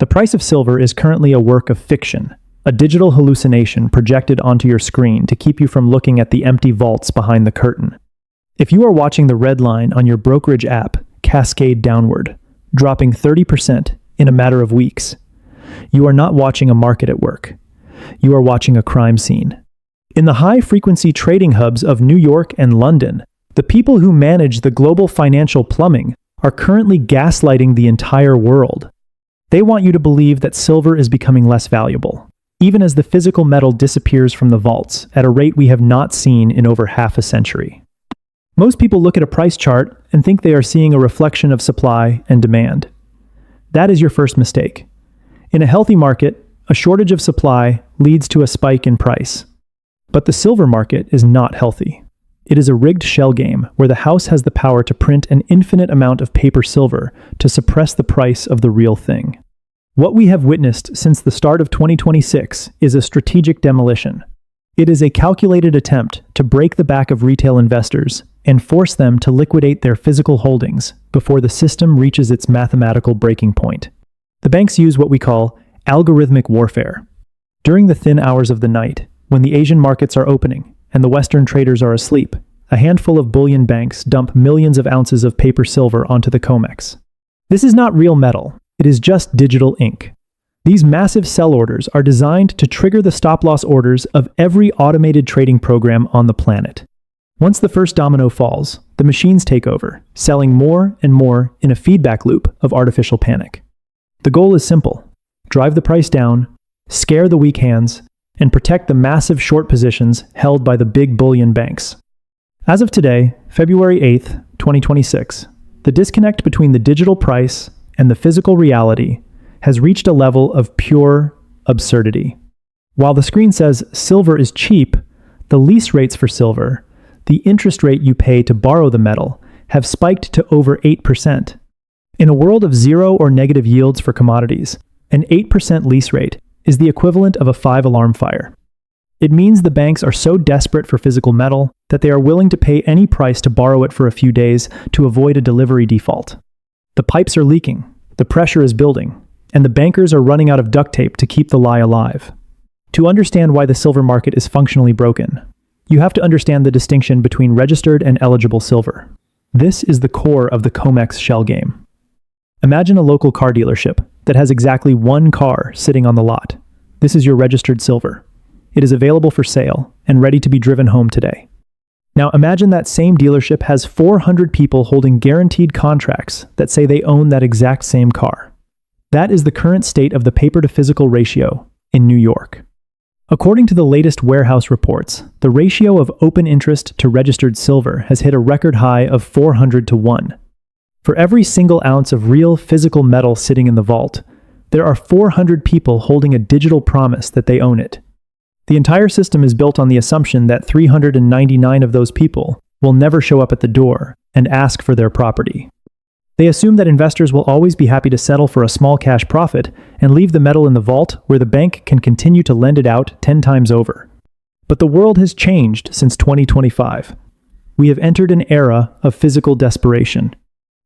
The price of silver is currently a work of fiction, a digital hallucination projected onto your screen to keep you from looking at the empty vaults behind the curtain. If you are watching the red line on your brokerage app cascade downward, dropping 30% in a matter of weeks, you are not watching a market at work. You are watching a crime scene. In the high-frequency trading hubs of New York and London, the people who manage the global financial plumbing are currently gaslighting the entire world. They want you to believe that silver is becoming less valuable, even as the physical metal disappears from the vaults at a rate we have not seen in over half a century. Most people look at a price chart and think they are seeing a reflection of supply and demand. That is your first mistake. In a healthy market, a shortage of supply leads to a spike in price. But the silver market is not healthy. It is a rigged shell game where the house has the power to print an infinite amount of paper silver to suppress the price of the real thing. What we have witnessed since the start of 2026 is a strategic demolition. It is a calculated attempt to break the back of retail investors and force them to liquidate their physical holdings before the system reaches its mathematical breaking point. The banks use what we call algorithmic warfare. During the thin hours of the night, when the Asian markets are opening and the Western traders are asleep, a handful of bullion banks dump millions of ounces of paper silver onto the Comex. This is not real metal, it is just digital ink. These massive sell orders are designed to trigger the stop-loss orders of every automated trading program on the planet. Once the first domino falls, the machines take over, selling more and more in a feedback loop of artificial panic. The goal is simple: drive the price down, scare the weak hands, and protect the massive short positions held by the big bullion banks. As of today, February 8th, 2026, the disconnect between the digital price and the physical reality has reached a level of pure absurdity. While the screen says silver is cheap, the lease rates for silver, the interest rate you pay to borrow the metal, have spiked to over 8%. In a world of zero or negative yields for commodities, an 8% lease rate is the equivalent of a 5-alarm fire. It means the banks are so desperate for physical metal that they are willing to pay any price to borrow it for a few days to avoid a delivery default. The pipes are leaking, the pressure is building, and the bankers are running out of duct tape to keep the lie alive. To understand why the silver market is functionally broken, you have to understand the distinction between registered and eligible silver. This is the core of the Comex shell game. Imagine a local car dealership that has exactly one car sitting on the lot. This is your registered silver. It is available for sale and ready to be driven home today. Now imagine that same dealership has 400 people holding guaranteed contracts that say they own that exact same car. That is the current state of the paper-to-physical ratio in New York. According to the latest warehouse reports, the ratio of open interest to registered silver has hit a record high of 400 to 1. For every single ounce of real physical metal sitting in the vault, there are 400 people holding a digital promise that they own it. The entire system is built on the assumption that 399 of those people will never show up at the door and ask for their property. They assume that investors will always be happy to settle for a small cash profit and leave the metal in the vault where the bank can continue to lend it out 10 times over. But the world has changed since 2025. We have entered an era of physical desperation.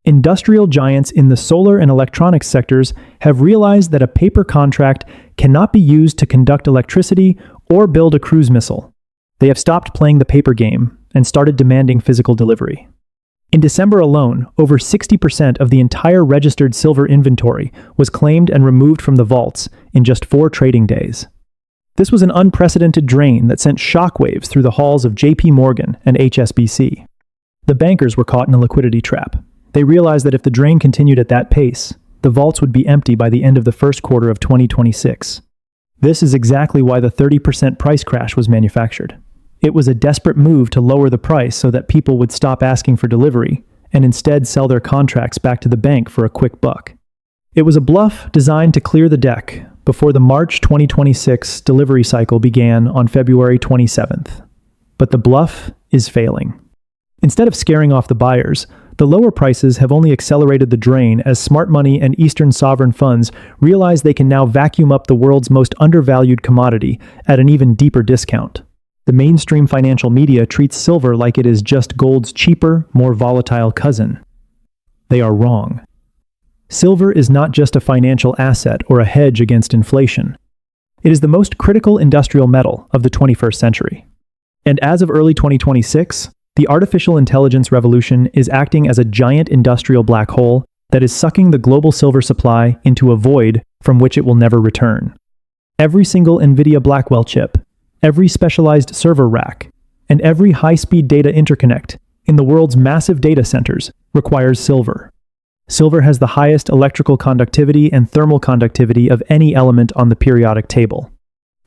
Industrial giants in the solar and electronics sectors have realized that a paper contract cannot be used to conduct electricity or build a cruise missile. They have stopped playing the paper game and started demanding physical delivery. In December alone, over 60% of the entire registered silver inventory was claimed and removed from the vaults in just 4 trading days. This was an unprecedented drain that sent shockwaves through the halls of JP Morgan and HSBC. The bankers were caught in a liquidity trap. They realized that if the drain continued at that pace, the vaults would be empty by the end of the first quarter of 2026. This is exactly why the 30% price crash was manufactured. It was a desperate move to lower the price so that people would stop asking for delivery and instead sell their contracts back to the bank for a quick buck. It was a bluff designed to clear the deck before the March 2026 delivery cycle began on February 27th. But the bluff is failing. Instead of scaring off the buyers, the lower prices have only accelerated the drain as smart money and Eastern sovereign funds realize they can now vacuum up the world's most undervalued commodity at an even deeper discount. The mainstream financial media treats silver like it is just gold's cheaper, more volatile cousin. They are wrong. Silver is not just a financial asset or a hedge against inflation. It is the most critical industrial metal of the 21st century. And as of early 2026, the artificial intelligence revolution is acting as a giant industrial black hole that is sucking the global silver supply into a void from which it will never return. Every single NVIDIA Blackwell chip, every specialized server rack, and every high-speed data interconnect in the world's massive data centers requires silver. Silver has the highest electrical conductivity and thermal conductivity of any element on the periodic table.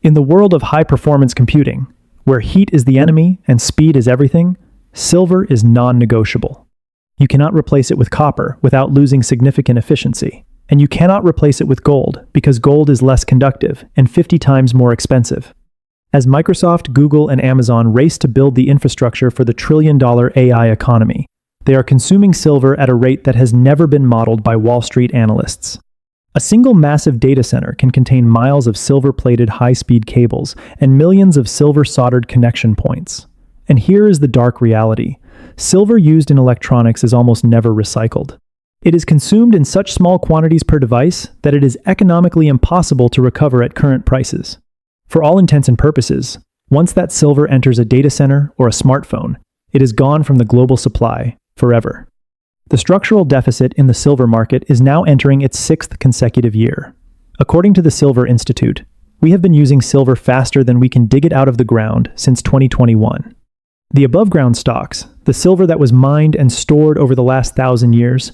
In the world of high-performance computing, where heat is the enemy and speed is everything, silver is non-negotiable. You cannot replace it with copper without losing significant efficiency, and you cannot replace it with gold because gold is less conductive and 50 times more expensive. As Microsoft, Google, and Amazon race to build the infrastructure for the trillion-dollar AI economy, they are consuming silver at a rate that has never been modeled by Wall Street analysts. A single massive data center can contain miles of silver-plated high-speed cables and millions of silver-soldered connection points. And here is the dark reality. Silver used in electronics is almost never recycled. It is consumed in such small quantities per device that it is economically impossible to recover at current prices. For all intents and purposes, once that silver enters a data center or a smartphone, it is gone from the global supply forever. The structural deficit in the silver market is now entering its 6th consecutive year. According to the Silver Institute, we have been using silver faster than we can dig it out of the ground since 2021. The above-ground stocks, the silver that was mined and stored over the last 1,000 years,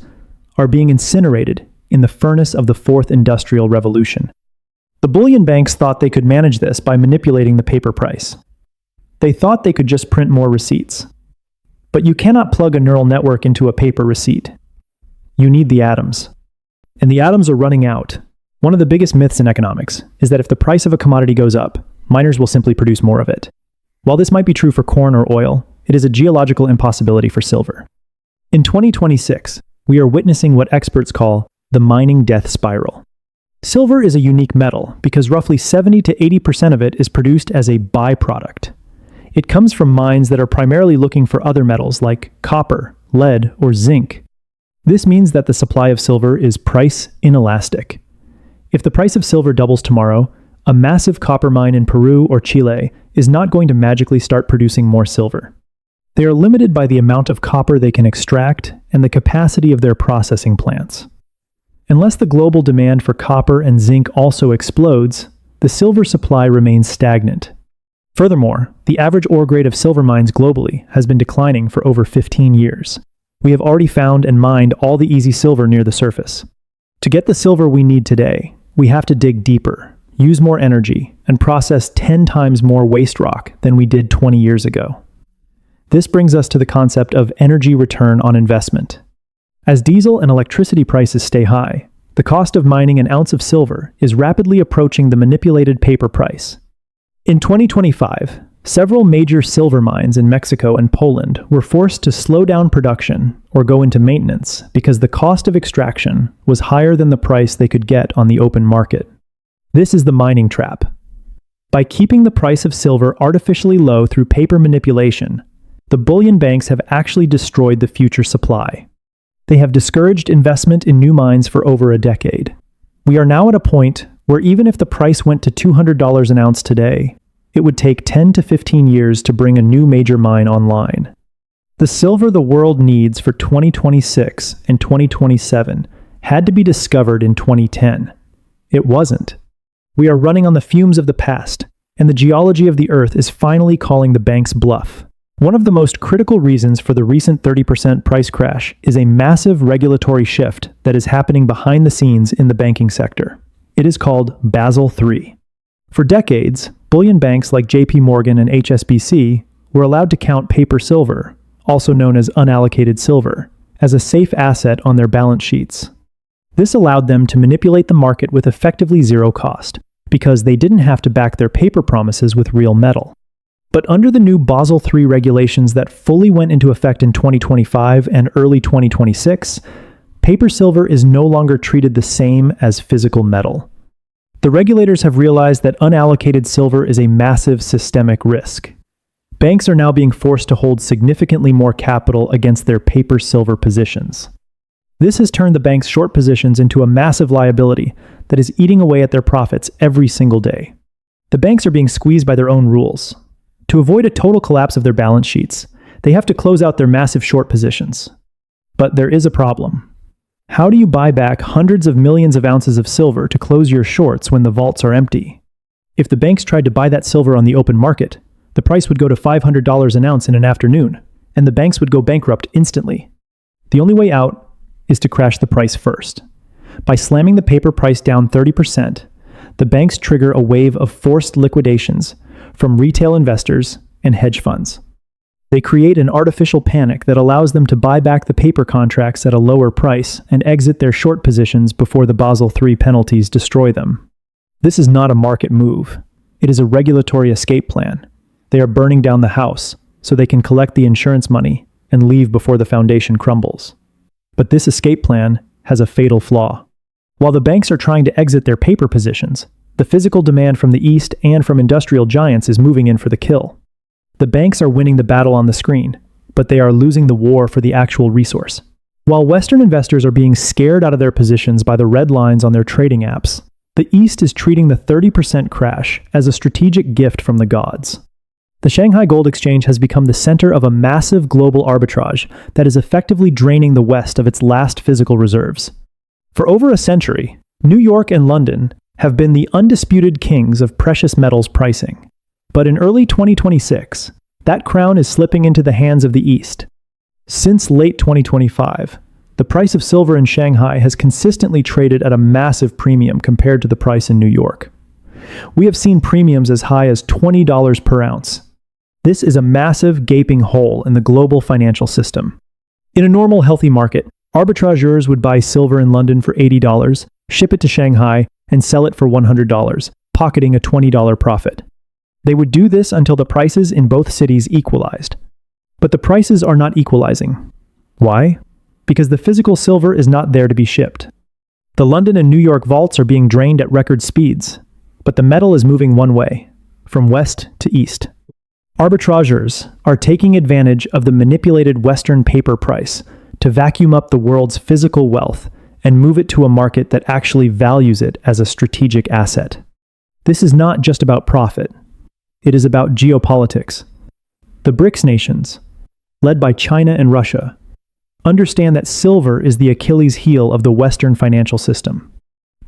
are being incinerated in the furnace of the 4th Industrial Revolution. The bullion banks thought they could manage this by manipulating the paper price. They thought they could just print more receipts. But you cannot plug a neural network into a paper receipt. You need the atoms. And the atoms are running out. One of the biggest myths in economics is that if the price of a commodity goes up, miners will simply produce more of it. While this might be true for corn or oil, it is a geological impossibility for silver. In 2026, we are witnessing what experts call the mining death spiral. Silver is a unique metal because roughly 70 to 80% of it is produced as a byproduct. It comes from mines that are primarily looking for other metals like copper, lead, or zinc. This means that the supply of silver is price inelastic. If the price of silver doubles tomorrow, a massive copper mine in Peru or Chile is not going to magically start producing more silver. They are limited by the amount of copper they can extract and the capacity of their processing plants. Unless the global demand for copper and zinc also explodes, the silver supply remains stagnant. Furthermore, the average ore grade of silver mines globally has been declining for over 15 years. We have already found and mined all the easy silver near the surface. To get the silver we need today, we have to dig deeper, use more energy, and process 10 times more waste rock than we did 20 years ago. This brings us to the concept of energy return on investment. As diesel and electricity prices stay high, the cost of mining an ounce of silver is rapidly approaching the manipulated paper price. In 2025, several major silver mines in Mexico and Poland were forced to slow down production or go into maintenance because the cost of extraction was higher than the price they could get on the open market. This is the mining trap. By keeping the price of silver artificially low through paper manipulation, the bullion banks have actually destroyed the future supply. They have discouraged investment in new mines for over a decade. We are now at a point where even if the price went to $200 an ounce today, it would take 10 to 15 years to bring a new major mine online. The silver the world needs for 2026 and 2027 had to be discovered in 2010. It wasn't. We are running on the fumes of the past, and the geology of the Earth is finally calling the banks bluff. One of the most critical reasons for the recent 30% price crash is a massive regulatory shift that is happening behind the scenes in the banking sector. It is called Basel III. For decades, bullion banks like JP Morgan and HSBC were allowed to count paper silver, also known as unallocated silver, as a safe asset on their balance sheets. This allowed them to manipulate the market with effectively zero cost, because they didn't have to back their paper promises with real metal. But under the new Basel III regulations that fully went into effect in 2025 and early 2026, paper silver is no longer treated the same as physical metal. The regulators have realized that unallocated silver is a massive systemic risk. Banks are now being forced to hold significantly more capital against their paper silver positions. This has turned the bank's short positions into a massive liability that is eating away at their profits every single day. The banks are being squeezed by their own rules. To avoid a total collapse of their balance sheets, they have to close out their massive short positions. But there is a problem. How do you buy back hundreds of millions of ounces of silver to close your shorts when the vaults are empty? If the banks tried to buy that silver on the open market, the price would go to $500 an ounce in an afternoon, and the banks would go bankrupt instantly. The only way out is to crash the price first. By slamming the paper price down 30%, the banks trigger a wave of forced liquidations from retail investors and hedge funds. They create an artificial panic that allows them to buy back the paper contracts at a lower price and exit their short positions before the Basel III penalties destroy them. This is not a market move. It is a regulatory escape plan. They are burning down the house so they can collect the insurance money and leave before the foundation crumbles. But this escape plan has a fatal flaw. While the banks are trying to exit their paper positions, the physical demand from the East and from industrial giants is moving in for the kill. The banks are winning the battle on the screen, but they are losing the war for the actual resource. While Western investors are being scared out of their positions by the red lines on their trading apps, the East is treating the 30% crash as a strategic gift from the gods. The Shanghai Gold Exchange has become the center of a massive global arbitrage that is effectively draining the West of its last physical reserves. For over a century, New York and London have been the undisputed kings of precious metals pricing. But in early 2026, that crown is slipping into the hands of the East. Since late 2025, the price of silver in Shanghai has consistently traded at a massive premium compared to the price in New York. We have seen premiums as high as $20 per ounce. This is a massive, gaping hole in the global financial system. In a normal, healthy market, arbitrageurs would buy silver in London for $80, ship it to Shanghai, and sell it for $100, pocketing a $20 profit. They would do this until the prices in both cities equalized. But the prices are not equalizing. Why? Because the physical silver is not there to be shipped. The London and New York vaults are being drained at record speeds, but the metal is moving one way, from west to east. Arbitrageurs are taking advantage of the manipulated Western paper price to vacuum up the world's physical wealth and move it to a market that actually values it as a strategic asset. This is not just about profit. It is about geopolitics. The BRICS nations, led by China and Russia, understand that silver is the Achilles heel of the Western financial system.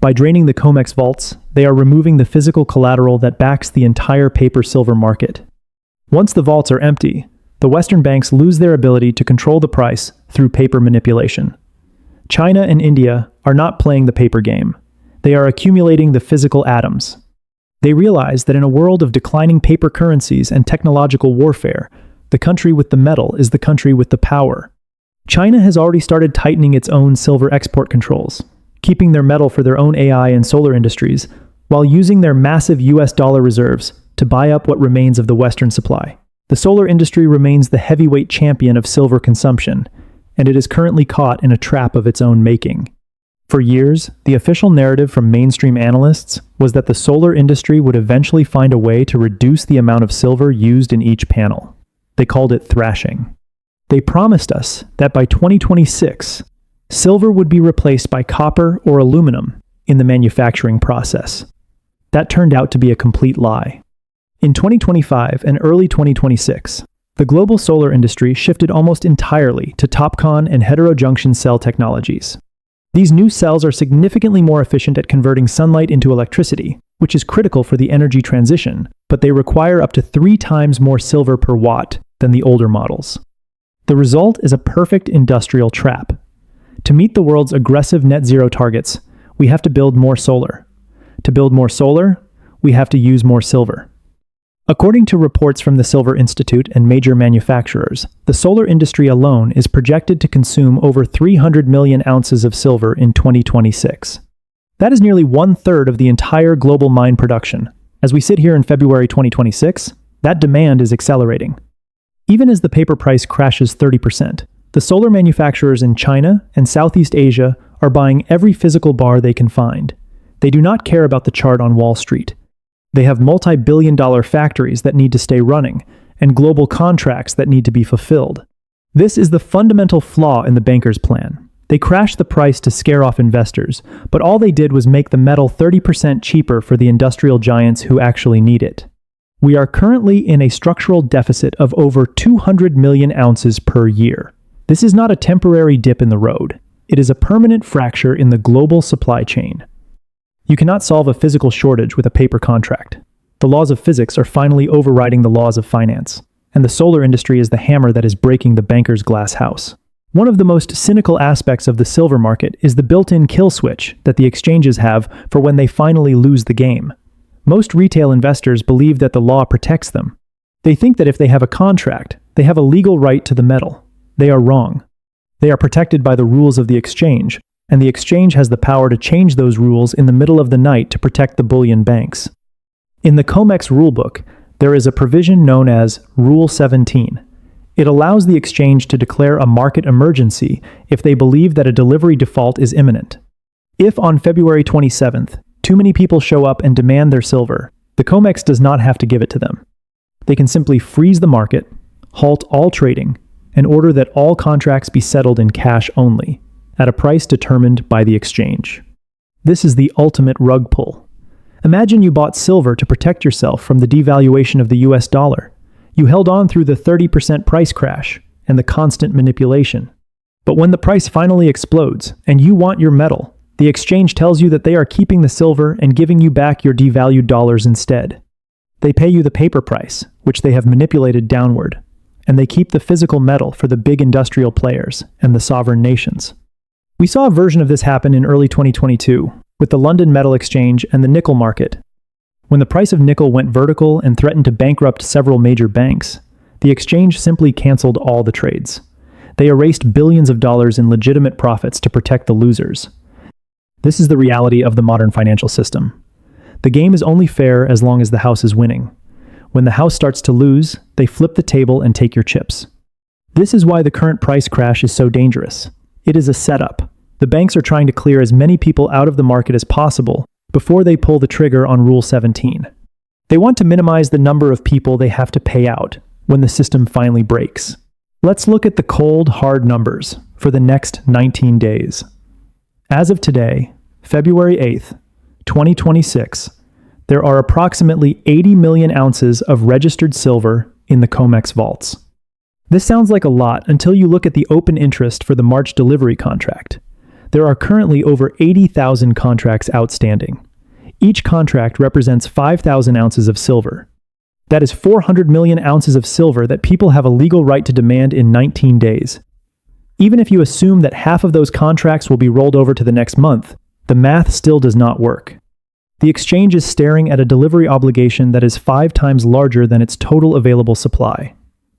By draining the Comex vaults, they are removing the physical collateral that backs the entire paper-silver market. Once the vaults are empty, the Western banks lose their ability to control the price through paper manipulation. China and India are not playing the paper game. They are accumulating the physical atoms. They realize that in a world of declining paper currencies and technological warfare, the country with the metal is the country with the power. China has already started tightening its own silver export controls, keeping their metal for their own AI and solar industries, while using their massive US dollar reserves to buy up what remains of the Western supply. The solar industry remains the heavyweight champion of silver consumption, and it is currently caught in a trap of its own making. For years, the official narrative from mainstream analysts was that the solar industry would eventually find a way to reduce the amount of silver used in each panel. They called it thrashing. They promised us that by 2026, silver would be replaced by copper or aluminum in the manufacturing process. That turned out to be a complete lie. In 2025 and early 2026, the global solar industry shifted almost entirely to TOPCon and heterojunction cell technologies. These new cells are significantly more efficient at converting sunlight into electricity, which is critical for the energy transition, but they require up to 3 times more silver per watt than the older models. The result is a perfect industrial trap. To meet the world's aggressive net zero targets, we have to build more solar. To build more solar, we have to use more silver. According to reports from the Silver Institute and major manufacturers, the solar industry alone is projected to consume over 300 million ounces of silver in 2026. That is nearly 1/3 of the entire global mine production. As we sit here in February 2026, that demand is accelerating. Even as the paper price crashes 30%, the solar manufacturers in China and Southeast Asia are buying every physical bar they can find. They do not care about the chart on Wall Street. They have multi-billion-dollar factories that need to stay running, and global contracts that need to be fulfilled. This is the fundamental flaw in the bankers' plan. They crashed the price to scare off investors, but all they did was make the metal 30% cheaper for the industrial giants who actually need it. We are currently in a structural deficit of over 200 million ounces per year. This is not a temporary dip in the road. It is a permanent fracture in the global supply chain. You cannot solve a physical shortage with a paper contract. The laws of physics are finally overriding the laws of finance, and the solar industry is the hammer that is breaking the banker's glass house. One of the most cynical aspects of the silver market is the built-in kill switch that the exchanges have for when they finally lose the game. Most retail investors believe that the law protects them. They think that if they have a contract, they have a legal right to the metal. They are wrong. They are protected by the rules of the exchange, and the exchange has the power to change those rules in the middle of the night to protect the bullion banks. In the Comex rulebook, there is a provision known as Rule 17. It allows the exchange to declare a market emergency if they believe that a delivery default is imminent. If on February 27th, too many people show up and demand their silver, the Comex does not have to give it to them. They can simply freeze the market, halt all trading, and order that all contracts be settled in cash only, at a price determined by the exchange. This is the ultimate rug pull. Imagine you bought silver to protect yourself from the devaluation of the US dollar. You held on through the 30% price crash and the constant manipulation. But when the price finally explodes and you want your metal, the exchange tells you that they are keeping the silver and giving you back your devalued dollars instead. They pay you the paper price, which they have manipulated downward, and they keep the physical metal for the big industrial players and the sovereign nations. We saw a version of this happen in early 2022 with the London Metal Exchange and the nickel market. When the price of nickel went vertical and threatened to bankrupt several major banks, the exchange simply canceled all the trades. They erased billions of dollars in legitimate profits to protect the losers. This is the reality of the modern financial system. The game is only fair as long as the house is winning. When the house starts to lose, they flip the table and take your chips. This is why the current price crash is so dangerous. It is a setup. The banks are trying to clear as many people out of the market as possible before they pull the trigger on Rule 17. They want to minimize the number of people they have to pay out when the system finally breaks. Let's look at the cold, hard numbers for the next 19 days. As of today, February 8th, 2026, there are approximately 80 million ounces of registered silver in the Comex vaults. This sounds like a lot until you look at the open interest for the March delivery contract. There are currently over 80,000 contracts outstanding. Each contract represents 5,000 ounces of silver. That is 400 million ounces of silver that people have a legal right to demand in 19 days. Even if you assume that half of those contracts will be rolled over to the next month, the math still does not work. The exchange is staring at a delivery obligation that is 5 times larger than its total available supply.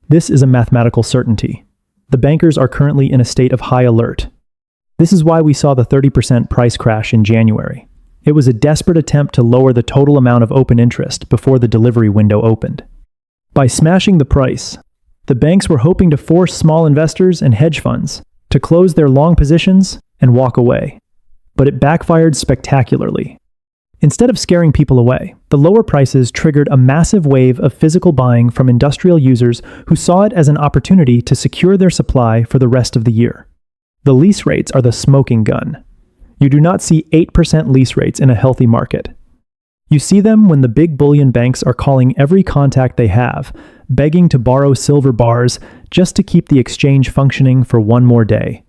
This is a mathematical certainty. The bankers are currently in a state of high alert. This is why we saw the 30% price crash in January. It was a desperate attempt to lower the total amount of open interest before the delivery window opened. By smashing the price, the banks were hoping to force small investors and hedge funds to close their long positions and walk away. But it backfired spectacularly. Instead of scaring people away, the lower prices triggered a massive wave of physical buying from industrial users who saw it as an opportunity to secure their supply for the rest of the year. The lease rates are the smoking gun. You do not see 8% lease rates in a healthy market. You see them when the big bullion banks are calling every contact they have, begging to borrow silver bars just to keep the exchange functioning for one more day.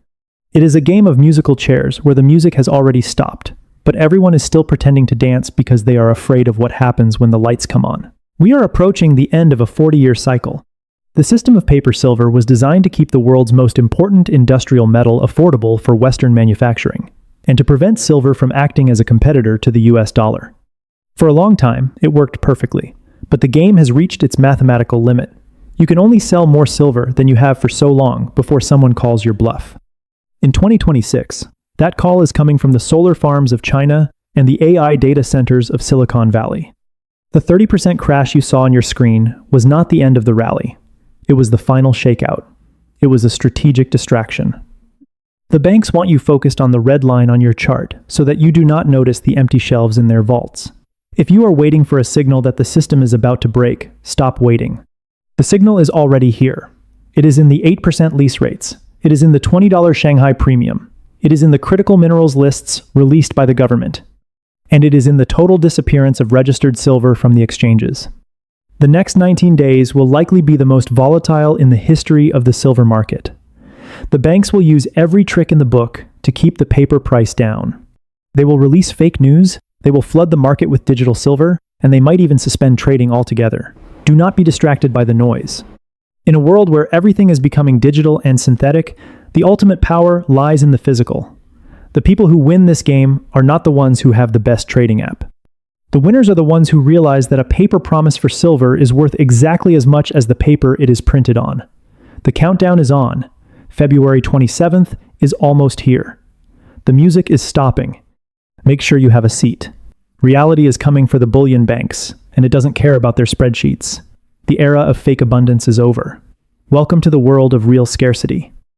It is a game of musical chairs where the music has already stopped, but everyone is still pretending to dance because they are afraid of what happens when the lights come on. We are approaching the end of a 40-year cycle. The system of paper silver was designed to keep the world's most important industrial metal affordable for Western manufacturing, and to prevent silver from acting as a competitor to the US dollar. For a long time, it worked perfectly, but the game has reached its mathematical limit. You can only sell more silver than you have for so long before someone calls your bluff. In 2026, that call is coming from the solar farms of China and the AI data centers of Silicon Valley. The 30% crash you saw on your screen was not the end of the rally. It was the final shakeout. It was a strategic distraction. The banks want you focused on the red line on your chart so that you do not notice the empty shelves in their vaults. If you are waiting for a signal that the system is about to break, stop waiting. The signal is already here. It is in the 8% lease rates. It is in the $20 Shanghai premium. It is in the critical minerals lists released by the government. And it is in the total disappearance of registered silver from the exchanges. The next 19 days will likely be the most volatile in the history of the silver market. The banks will use every trick in the book to keep the paper price down. They will release fake news, they will flood the market with digital silver, and they might even suspend trading altogether. Do not be distracted by the noise. In a world where everything is becoming digital and synthetic, the ultimate power lies in the physical. The people who win this game are not the ones who have the best trading app. The winners are the ones who realize that a paper promise for silver is worth exactly as much as the paper it is printed on. The countdown is on. February 27th is almost here. The music is stopping. Make sure you have a seat. Reality is coming for the bullion banks, and it doesn't care about their spreadsheets. The era of fake abundance is over. Welcome to the world of real scarcity.